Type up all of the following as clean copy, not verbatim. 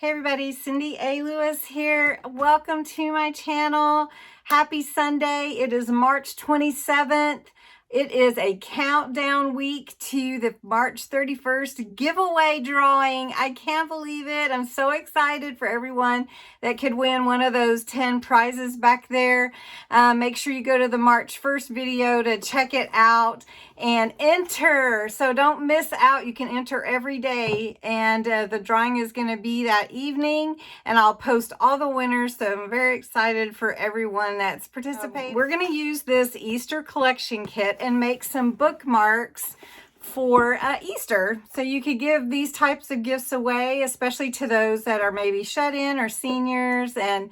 Hey everybody, Cindy A. Lewis here. Welcome to my channel. Happy Sunday. It is March 27th. It is a countdown week to the March 31st giveaway drawing. I can't believe it. I'm so excited for everyone that could win one of those 10 prizes back there. Make sure you go to the March 1st video to check it out and enter. So don't miss out. You can enter every day, and the drawing is going to be that evening, and I'll post all the winners. So I'm very excited for everyone that's participating. We're going to use this Easter collection kit and make some bookmarks for Easter. So you could give these types of gifts away, especially to those that are maybe shut in or seniors. And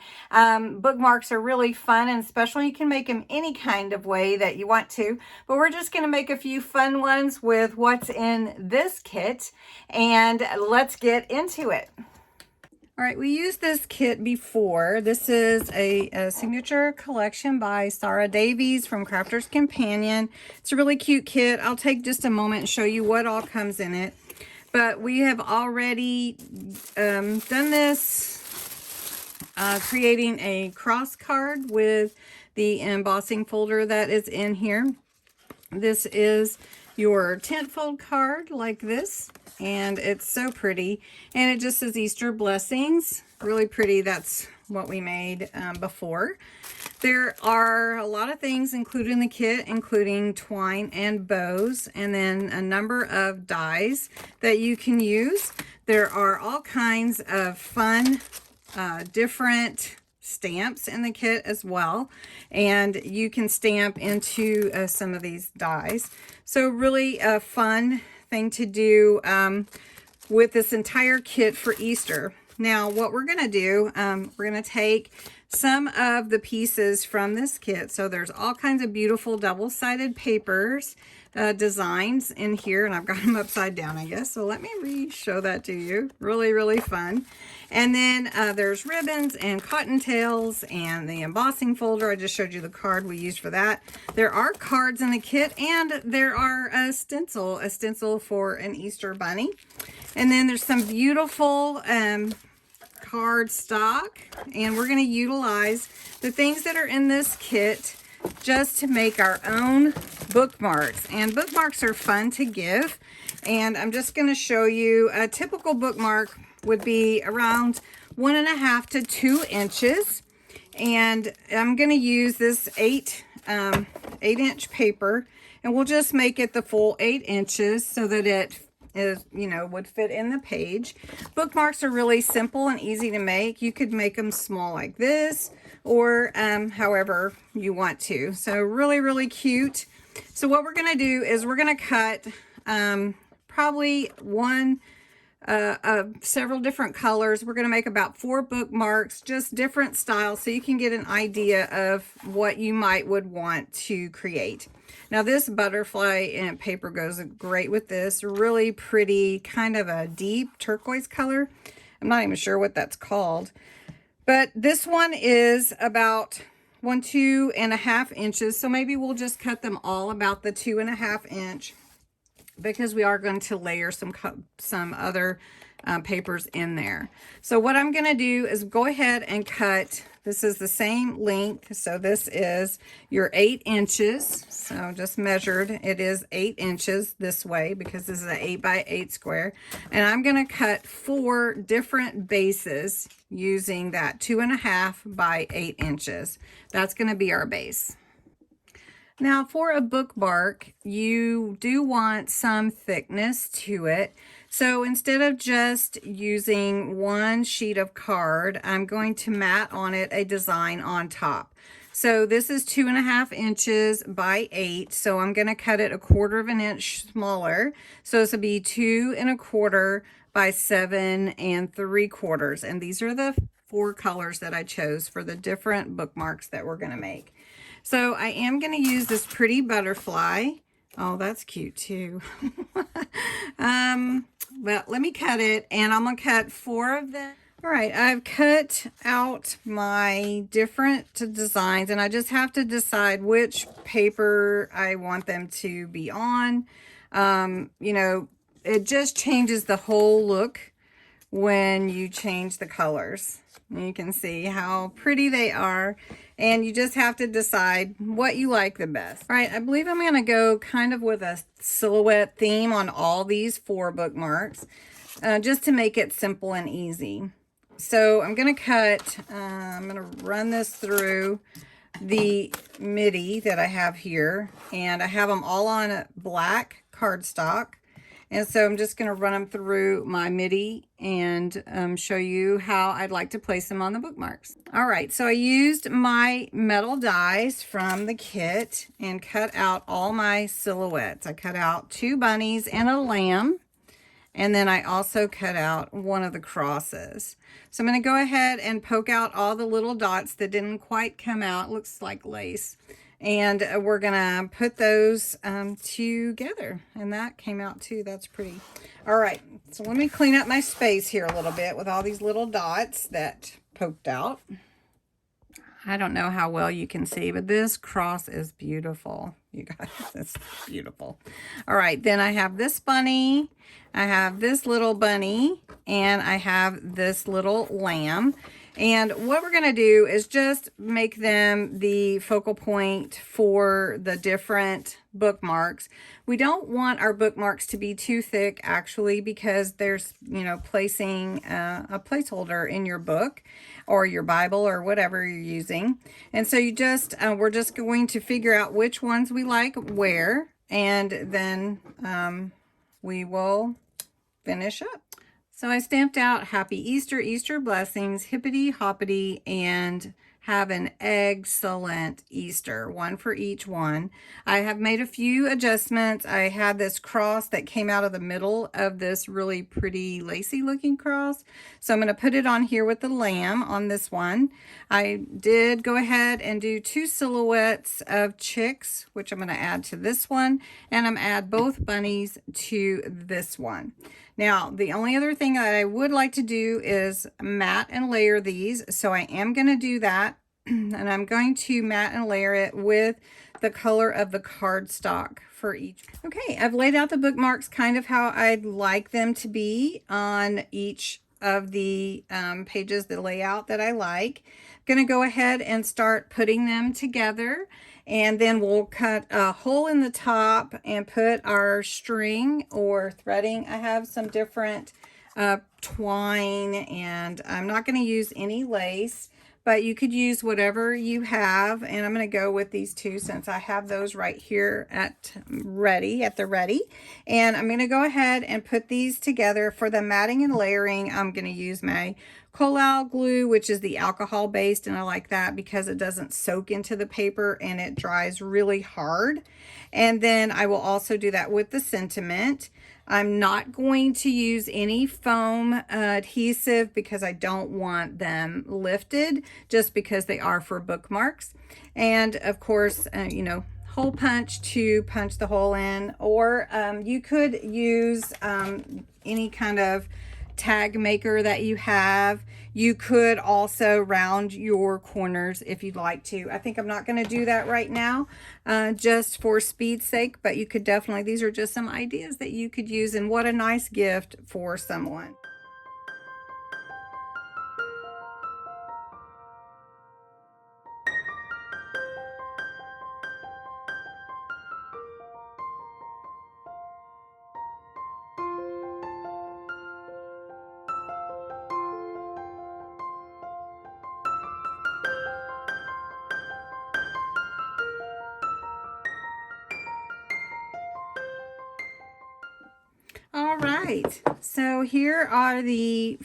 bookmarks are really fun and special. You can make them any kind of way that you want to, but we're just going to make a few fun ones with what's in this kit, and let's get into it. All right, we used this kit before. This is a signature collection by Sara from Crafter's Companion. It's a really cute kit. I'll take just a moment and show you what all comes in it. But we have already done this, creating a cross card with the embossing folder that is in here. This is your tent fold card like this, and it's so pretty, and it just says Easter blessings. Really pretty. That's what we made before. There are a lot of things included in the kit, including twine and bows, and then a number of dies that you can use. There are all kinds of fun different stamps in the kit as well, and you can stamp into some of these dies. So really a fun thing to do with this entire kit for Easter. Now what we're going to do, we're going to take some of the pieces from this kit. So there's all kinds of beautiful double-sided papers, designs in here, and I've got them upside down, I guess. So let me show that to you. Really fun. And then there's ribbons and cottontails and the embossing folder. I just showed you the card we used for that. There are cards in the kit, and there are a stencil for an Easter bunny. And then there's some beautiful card stock, and we're going to utilize the things that are in this kit just to make our own bookmarks. And bookmarks are fun to give, and I'm just going to show you a typical bookmark would be around 1.5 to 2 inches, and I'm going to use this 8-inch paper, and we'll just make it the full 8 inches so that it is, would fit in the page. Bookmarks are really simple and easy to make. You could make them small like this, or however you want to. So really cute. So what we're going to do is we're going to cut probably several different colors. We're going to make about 4 bookmarks, just different styles, so you can get an idea of what you would want to create. Now this butterfly and paper goes great with this. Really pretty, kind of a deep turquoise color. I'm not even sure what that's called. But this one is about 2.5 inches. So maybe we'll just cut them all about the 2.5 inch, because we are going to layer some other papers in there. So what I'm going to do is go ahead and cut. This is the same length. So this is your 8 inches. So just measured. It is 8 inches this way, because this is an 8 by 8 square. And I'm going to cut 4 different bases using that 2.5 by 8 inches. That's going to be our base. Now for a bookmark, you do want some thickness to it. So instead of just using one sheet of card, I'm going to mat on it a design on top. So this is 2.5 inches by 8. So I'm going to cut it 1/4 inch smaller. So this will be 2 1/4 by 7 3/4. And these are the 4 colors that I chose for the different bookmarks that we're going to make. So I am going to use this pretty butterfly. Oh, that's cute too. But let me cut it, and I'm going to cut 4 of them. All right, I've cut out my different designs, and I just have to decide which paper I want them to be on. It just changes the whole look when you change the colors. You can see how pretty they are, and you just have to decide what you like the best. All right, I believe I'm going to go kind of with a silhouette theme on all these 4 bookmarks, just to make it simple and easy. So I'm going to cut, I'm going to run this through the MIDI that I have here, and I have them all on black cardstock. And so I'm just going to run them through my MIDI and show you how I'd like to place them on the bookmarks. All right, so I used my metal dies from the kit and cut out all my silhouettes. I cut out 2 bunnies and a lamb, and then I also cut out one of the crosses. So I'm going to go ahead and poke out all the little dots that didn't quite come out. It looks like lace. And we're going to put those together. And that came out too. That's pretty. All right. So let me clean up my space here a little bit with all these little dots that poked out. I don't know how well you can see, but this cross is beautiful. You guys, it's beautiful. All right. Then I have this bunny. I have this little bunny. And I have this little lamb. And what we're going to do is just make them the focal point for the different bookmarks. We don't want our bookmarks to be too thick, actually, because there's, you know, placing a placeholder in your book or your Bible or whatever you're using. And so you just, we're just going to figure out which ones we like where, and then we will finish up. So I stamped out Happy Easter, Easter Blessings, Hippity Hoppity, and have an excellent Easter, one for each one. I have made a few adjustments. I had this cross that came out of the middle of this really pretty lacy looking cross. So I'm going to put it on here with the lamb on this one. I did go ahead and do 2 silhouettes of chicks, which I'm going to add to this one. And I'm add both bunnies to this one. Now, the only other thing that I would like to do is mat and layer these. So I am going to do that. And I'm going to mat and layer it with the color of the cardstock for each. Okay, I've laid out the bookmarks kind of how I'd like them to be on each of the pages, the layout that I like. I'm going to go ahead and start putting them together. And then we'll cut a hole in the top and put our string or threading. I have some different twine, and I'm not going to use any lace, but you could use whatever you have. And I'm going to go with these 2 since I have those right here at the ready. And I'm going to go ahead and put these together. For the matting and layering, I'm going to use my Collal glue, which is the alcohol based, and I like that because it doesn't soak into the paper and it dries really hard. And then I will also do that with the sentiment. I'm not going to use any foam adhesive because I don't want them lifted, just because they are for bookmarks. And of course, you know, hole punch to punch the hole in, or you could use any kind of tag maker that you have. You could also round your corners if you'd like to. I think I'm not going to do that right now, just for speed's sake, but you could definitely, these are just some ideas that you could use, and what a nice gift for someone. All right, so here are the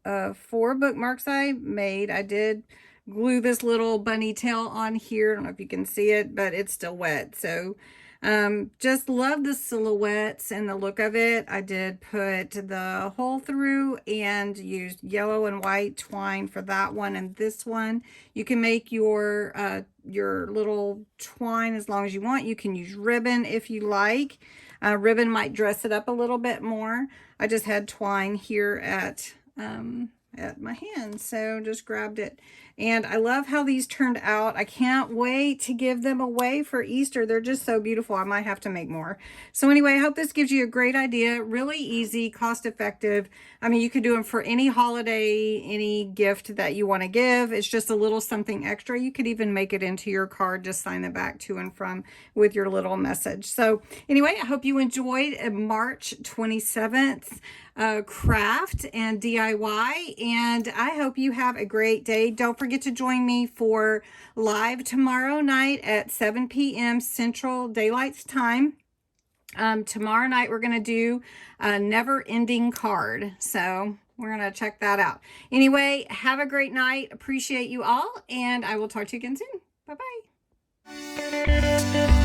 4 bookmarks I made. I did glue this little bunny tail on here. I don't know if you can see it, but it's still wet. So just love the silhouettes and the look of it. I did put the hole through and used yellow and white twine for that one and this one. You can make your little twine as long as you want. You can use ribbon if you like. Ribbon might dress it up a little bit more. I just had twine here at my hand, so just grabbed it. And I love how these turned out. I can't wait to give them away for Easter. They're just so beautiful. I might have to make more. So anyway, I hope this gives you a great idea. Really easy, cost effective. I mean, you could do them for any holiday, any gift that you want to give. It's just a little something extra. You could even make it into your card, just sign the back to and from with your little message. So anyway, I hope you enjoyed March 27th craft and DIY, and I hope you have a great day. Don't forget to join me for live tomorrow night at 7 p.m. Central Daylight Time. Tomorrow night we're going to do a never-ending card, so we're going to check that out. Anyway, have a great night. Appreciate you all, and I will talk to you again soon. Bye-bye.